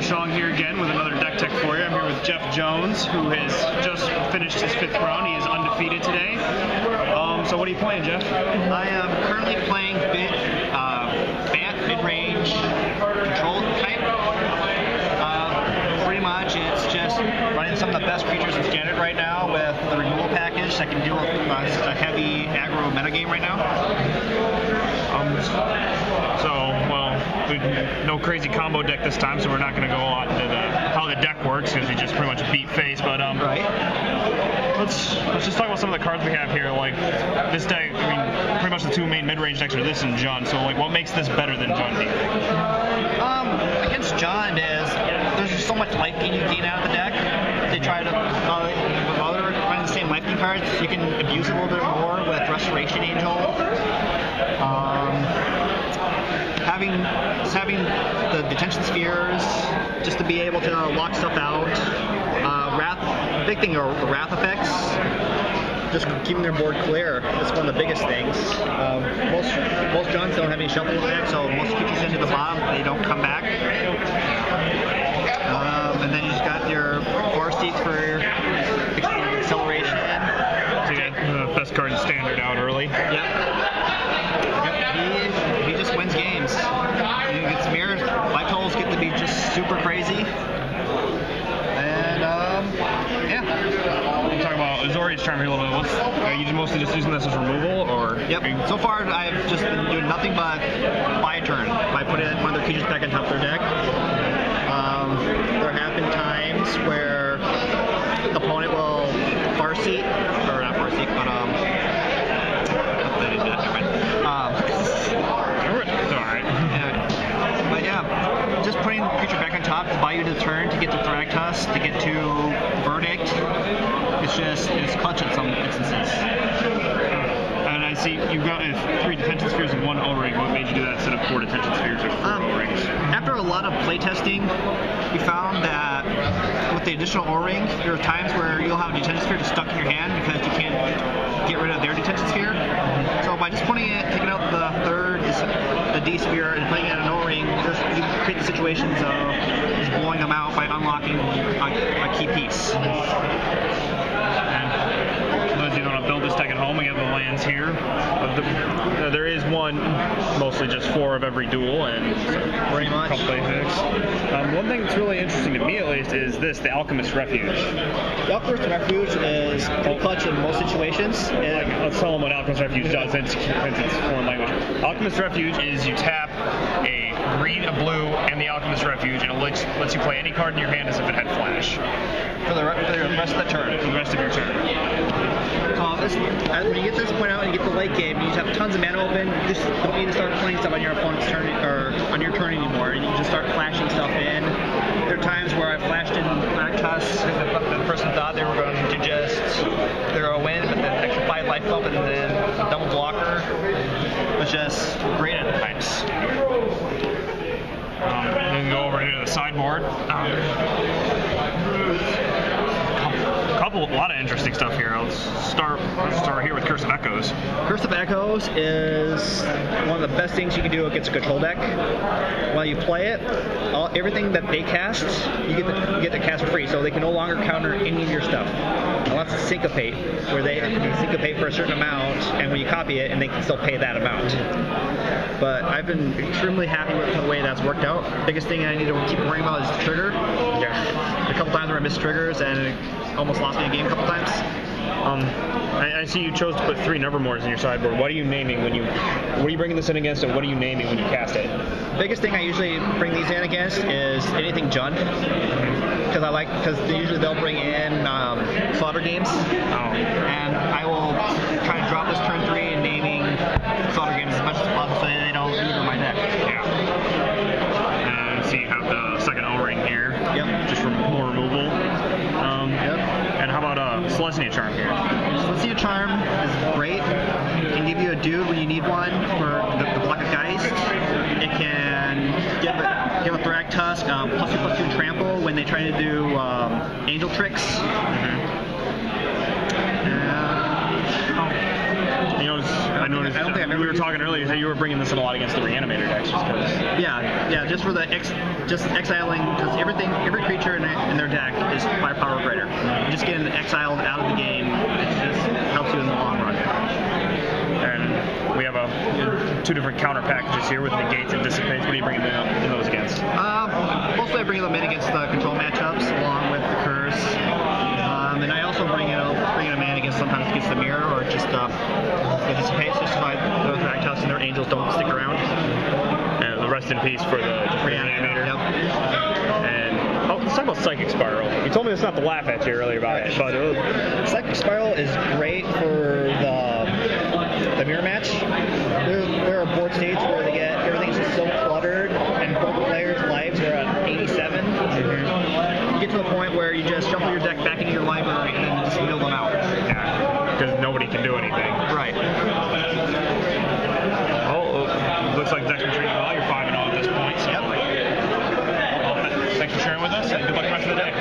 Armstrong here again with another deck tech for you. I'm here with Jeff Jones, who has just finished his 5th round. He is undefeated today. So what are you playing, Jeff? I am currently playing Bant mid-range control type. Pretty much it's just running some of the best creatures in standard right now with the removal package that can deal with a heavy aggro metagame right now. No crazy combo deck this time, so we're not going to go a lot into how the deck works because we just pretty much beat face. But right. Let's just talk about some of the cards we have here. Like this deck, I mean, pretty much the two main mid-range decks are this and Jund. So like, what makes this better than Jund, do you think? Against Jund is there's just so much life gain you gain out of the deck. They try to with other running the same life gain cards, you can abuse it a little bit more with Restoration Angel. Having the detention spheres just to be able to lock stuff out. Wrath, big thing are the wrath effects. Just keeping their board clear is one of the biggest things. Most Junds don't have any shuffle effects, so most creatures into the bottom, they don't come back. And then you just got your force seats for acceleration. So you got the best card in standard out early. Yep. He just wins games. He gets mirrors. Life totals get to be just super crazy. And yeah. I'm talking about Azorius Charm here a little bit. Are you mostly just using this as removal, or? Yep. So far, I've just been doing nothing but buy a turn by putting one of their creatures back on top of their deck. There have been times where the opponent will Farseek, or not Farseek, but But yeah, just putting the creature back on top to buy you the turn to get to Thragtusk, to get to Verdict. It's clutch in some instances. And I see you've got 3 detention spheres and 1 O-ring. What made you do that instead of 4 detention spheres or 4 O-rings? After a lot of playtesting, we found that with the additional O-ring, there are times where you'll have a detention sphere just stuck in your hand because you can't get rid of their detention sphere. So by just taking out the third, the D sphere, and putting it in an O-ring, you create the situations of just blowing them out by unlocking a key piece. Those of you who want to build this deck at home, we have the lands here. There is one, mostly just 4 of every duel, and pretty much. A couple basics. One thing that's really interesting to me, at least, is the Alchemist Refuge. The Alchemist Refuge is pretty clutch in most situations. Let's tell them what Alchemist Refuge does, since it's foreign language. Alchemist Refuge is you tap a green, a blue, and the Alchemist Refuge, and it lets you play any card in your hand as if it had flash. For the rest of the turn. For the rest of your turn. When you get to this point out and you get the late game, you just have tons of mana open. You just don't need to start playing stuff on your opponent's turn or on your turn anymore. You just start flashing stuff in. There are times where I flashed in Thragtusk. The person thought they were going to just they're going to win, but then extra 5 life bump and then a double blocker was just great at times. Then go over here to the sideboard. A lot of interesting stuff here. Let's start here with Curse of Echoes. Curse of Echoes is one of the best things you can do against a control deck. While you play it, everything that they cast, you get to cast for free, so they can no longer counter any of your stuff. Unless it's Syncopate, where they syncopate for a certain amount, and when you copy it, and they can still pay that amount. But I've been extremely happy with the way that's worked out. Biggest thing I need to keep worrying about is the trigger. Yeah. A couple times where I missed triggers, and it almost lost me a game a couple times. I see you chose to put 3 Nevermores in your sideboard. What are you naming what are you bringing this in against, and what are you naming when you cast it? The biggest thing I usually bring these in against is anything Jund. Because usually they'll bring in Slaughter Games. And I will try to drop this turn 3 and naming Slaughter Games as much as possible so they don't leave in my deck. Yeah. And see you have the second O-ring here. Yep. Just for more removal. Yep. And how about Celestia Charm here? Celestia Charm is great. It can give you a dude when you need one for the block of Geist. It can give a Thragtusk +2/+2 trample when they try to do angel tricks. Mm-hmm. I noticed. I don't think I've ever we were used talking earlier that you were bringing this in a lot against the reanimator decks, just because. Yeah, just for the just exiling, because every creature in their deck is 5 power or greater. Just getting exiled out of the game, it just helps you in the long run. And we have 2 different counter packages here with negates and dissipates. What are you bringing in those against? Mostly I bring them in against the control matchups along with the curse. And I also bring it them in against sometimes against the mirror or just the dissipates, just so those Raktos and their angels don't stick around. And the rest in peace for the reanimator. Yep. And let's talk about Psychic Spiral. You told me this not to laugh at you earlier about it, but Psychic Spiral is great for the mirror match. There are board states where everything's just so cluttered and both players' lives are at 87. You get to the point where you just shuffle your deck back into your library and then just mill them out. Yeah, because nobody can do anything. Right. Looks like Deck's retreating well. You're 5-0 at this point. So. Yep. Well, thanks for sharing with us, and good luck the rest of the day.